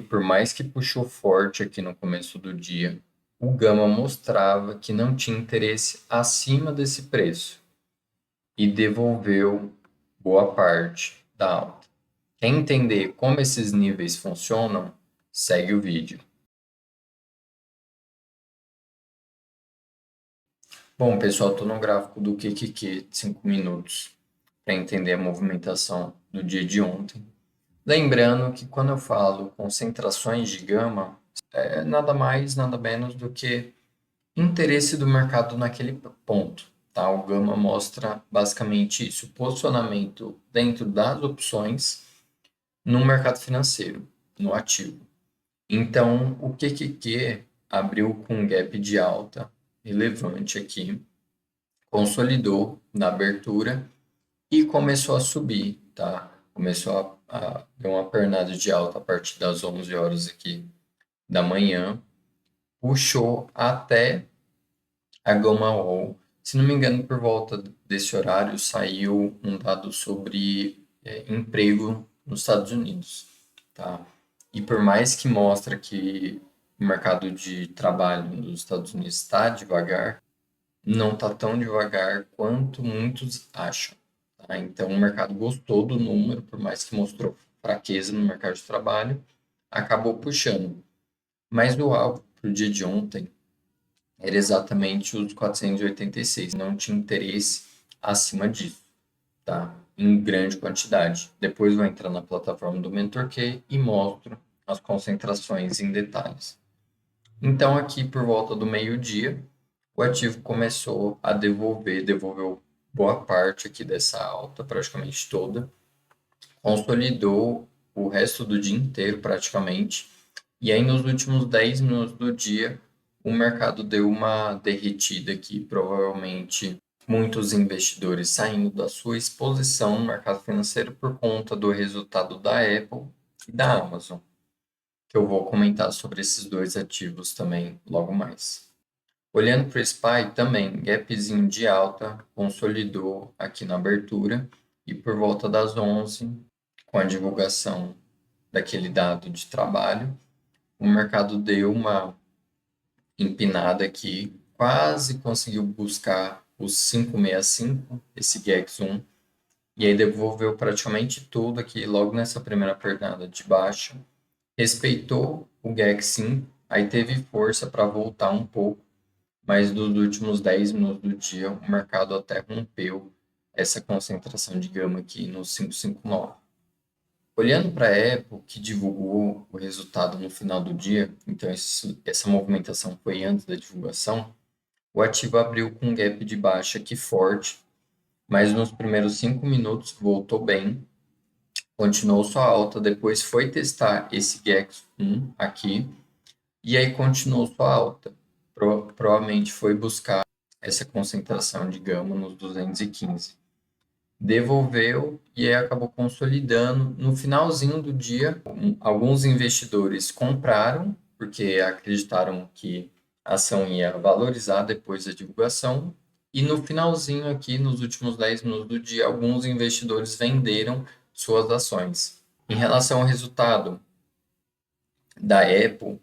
Por mais que puxou forte aqui no começo do dia, o Gama mostrava que não tinha interesse acima desse preço e devolveu boa parte da alta. Quer entender como esses níveis funcionam? Segue o vídeo. Bom, pessoal, estou no gráfico do QQQ de 5 minutos para entender a movimentação do dia de ontem. Lembrando que quando eu falo concentrações de gama, é nada mais, nada menos do que interesse do mercado naquele ponto, tá? O gama mostra basicamente isso, posicionamento dentro das opções no mercado financeiro, no ativo. Então, o QQQ abriu com um gap de alta relevante aqui, consolidou na abertura e começou a subir, tá? Começou a dar uma pernada de alta a partir das 11 horas aqui da manhã, puxou até a Gama Wall. Se não me engano, por volta desse horário saiu um dado sobre emprego nos Estados Unidos, tá? E por mais que mostra que o mercado de trabalho nos Estados Unidos está devagar, não está tão devagar quanto muitos acham, tá? Então o mercado gostou do número, por mais que mostrou fraqueza no mercado de trabalho, acabou puxando. Mas o alvo para o dia de ontem era exatamente os 486, não tinha interesse acima disso, tá? Em grande quantidade. Depois vou entrar na plataforma do MentorQ e mostro as concentrações em detalhes. Então, aqui por volta do meio-dia, o ativo começou a devolveu boa parte aqui dessa alta, praticamente toda, consolidou o resto do dia inteiro praticamente, e aí nos últimos 10 minutos do dia, o mercado deu uma derretida aqui, provavelmente muitos investidores saindo da sua exposição no mercado financeiro por conta do resultado da Apple e da Amazon, que eu vou comentar sobre esses dois ativos também logo mais. Olhando para o SPY também, gapzinho de alta, consolidou aqui na abertura e por volta das 11, com a divulgação daquele dado de trabalho, o mercado deu uma empinada aqui, quase conseguiu buscar os 565, esse GEX1, e aí devolveu praticamente tudo aqui logo nessa primeira pernada de baixa, respeitou o GEX5, aí teve força para voltar um pouco, mas nos últimos 10 minutos do dia o mercado até rompeu essa concentração de gama aqui no 559. Olhando para a Apple, que divulgou o resultado no final do dia, então essa movimentação foi antes da divulgação, o ativo abriu com um gap de baixa aqui forte, mas nos primeiros 5 minutos voltou bem, continuou sua alta, depois foi testar esse GEX1 aqui, e aí continuou sua alta. Provavelmente foi buscar essa concentração de gama nos 215. Devolveu e aí acabou consolidando. No finalzinho do dia, alguns investidores compraram, porque acreditaram que a ação ia valorizar depois da divulgação. E no finalzinho aqui, nos últimos 10 minutos do dia, alguns investidores venderam suas ações. Em relação ao resultado da Apple,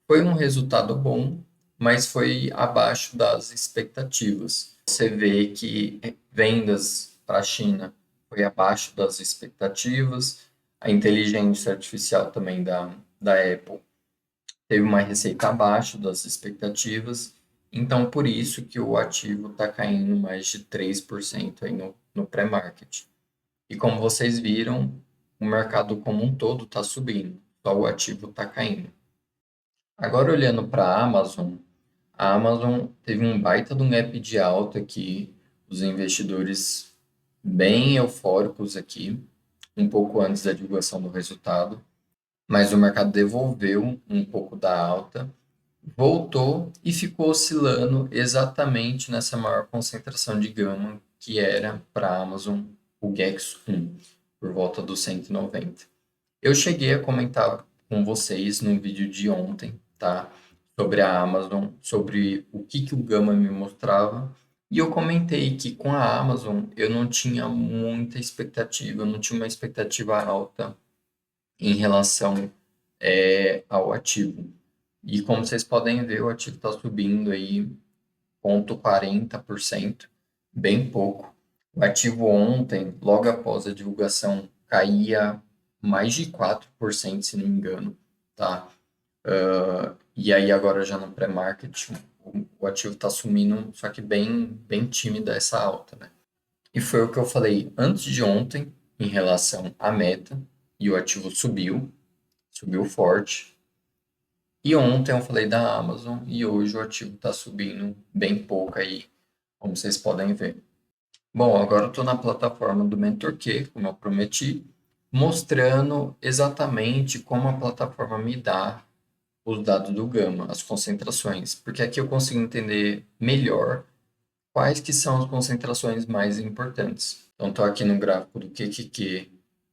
foi um resultado bom, mas foi abaixo das expectativas. Você vê que vendas para a China foi abaixo das expectativas, a inteligência artificial também da Apple teve uma receita abaixo das expectativas, então por isso que o ativo está caindo mais de 3% aí no pré-market. E como vocês viram, o mercado como um todo está subindo, só o ativo está caindo. Agora olhando para a Amazon teve um baita de um gap de alta aqui, os investidores bem eufóricos aqui, um pouco antes da divulgação do resultado, mas o mercado devolveu um pouco da alta, voltou e ficou oscilando exatamente nessa maior concentração de gama que era para a Amazon o GEX1, por volta dos 190. Eu cheguei a comentar com vocês no vídeo de ontem, tá? Sobre a Amazon, sobre o que o Gama me mostrava. E eu comentei que com a Amazon eu não tinha muita expectativa, eu não tinha uma expectativa alta em relação ao ativo. E como vocês podem ver, o ativo está subindo aí 0,40%, bem pouco. O ativo ontem, logo após a divulgação, caía mais de 4%, se não me engano, tá? E aí agora já no pré-market, o ativo está sumindo, só que bem tímida essa alta, né? E foi o que eu falei antes de ontem em relação à meta, e o ativo subiu forte. E ontem eu falei da Amazon e hoje o ativo está subindo bem pouco aí, como vocês podem ver. Bom, agora eu estou na plataforma do MentorQ, como eu prometi, mostrando exatamente como a plataforma me dá os dados do Gama, as concentrações, porque aqui eu consigo entender melhor quais que são as concentrações mais importantes. Então, estou aqui no gráfico do QQQ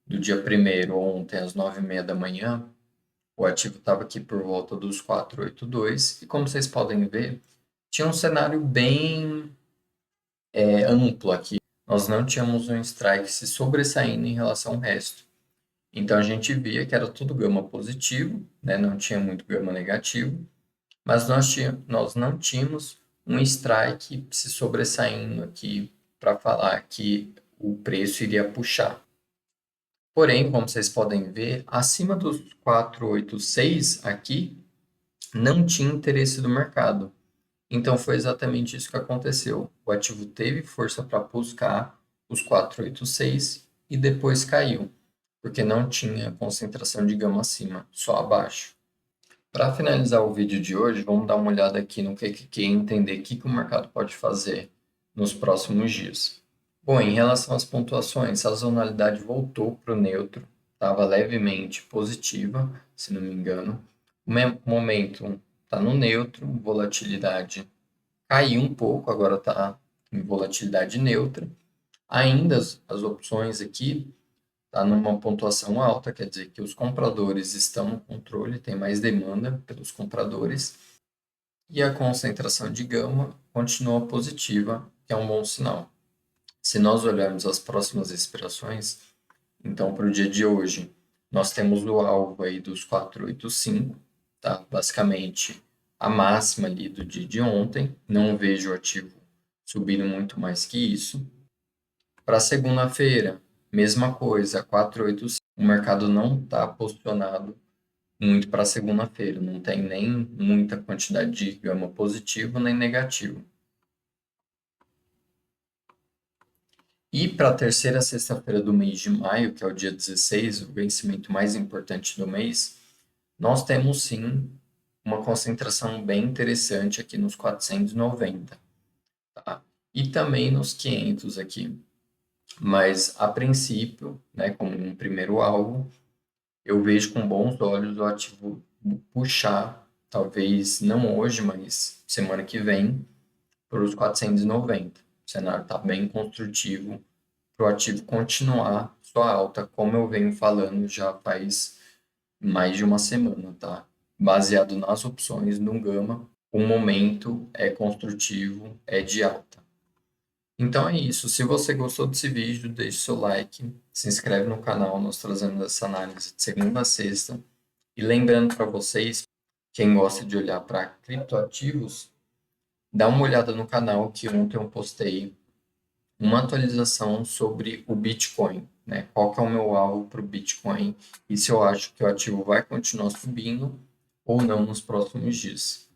do dia 1º, ontem, às 9h30 da manhã, o ativo estava aqui por volta dos 482, e como vocês podem ver, tinha um cenário bem amplo aqui. Nós não tínhamos um strike se sobressaindo em relação ao resto. Então, a gente via que era tudo gama positivo, né? Não tinha muito gama negativo, mas nós não tínhamos um strike se sobressaindo aqui para falar que o preço iria puxar. Porém, como vocês podem ver, acima dos 486 aqui, não tinha interesse do mercado. Então, foi exatamente isso que aconteceu. O ativo teve força para buscar os 486 e depois caiu, porque não tinha concentração de gama acima, só abaixo. Para finalizar o vídeo de hoje, vamos dar uma olhada aqui no QQQ e entender o que o mercado pode fazer nos próximos dias. Bom, em relação às pontuações, a sazonalidade voltou para o neutro, estava levemente positiva, se não me engano. O momento está no neutro, volatilidade caiu um pouco, agora está em volatilidade neutra. Ainda as opções aqui está numa pontuação alta, quer dizer que os compradores estão no controle, tem mais demanda pelos compradores, e a concentração de gama continua positiva, que é um bom sinal. Se nós olharmos as próximas expirações, então para o dia de hoje, nós temos o alvo aí dos 485, tá? Basicamente a máxima ali do dia de ontem, não vejo o ativo subindo muito mais que isso. Para segunda-feira, mesma coisa, 485. O mercado não está posicionado muito para segunda-feira, não tem nem muita quantidade de gama positivo nem negativo. E para a terceira sexta-feira do mês de maio, que é o dia 16, o vencimento mais importante do mês, nós temos sim uma concentração bem interessante aqui nos 490, tá? E também nos 500 aqui. Mas, a princípio, né, como um primeiro alvo, eu vejo com bons olhos o ativo puxar, talvez não hoje, mas semana que vem, para os 490. O cenário está bem construtivo para o ativo continuar sua alta, como eu venho falando já faz mais de uma semana, tá? Baseado nas opções no Gama, o momento é construtivo, é de alta. Então é isso. Se você gostou desse vídeo, deixe seu like, se inscreve no canal, nós trazemos essa análise de segunda a sexta. E lembrando para vocês, quem gosta de olhar para criptoativos, dá uma olhada no canal que ontem eu postei uma atualização sobre o Bitcoin, né? Qual que é o meu alvo para o Bitcoin e se eu acho que o ativo vai continuar subindo ou não nos próximos dias.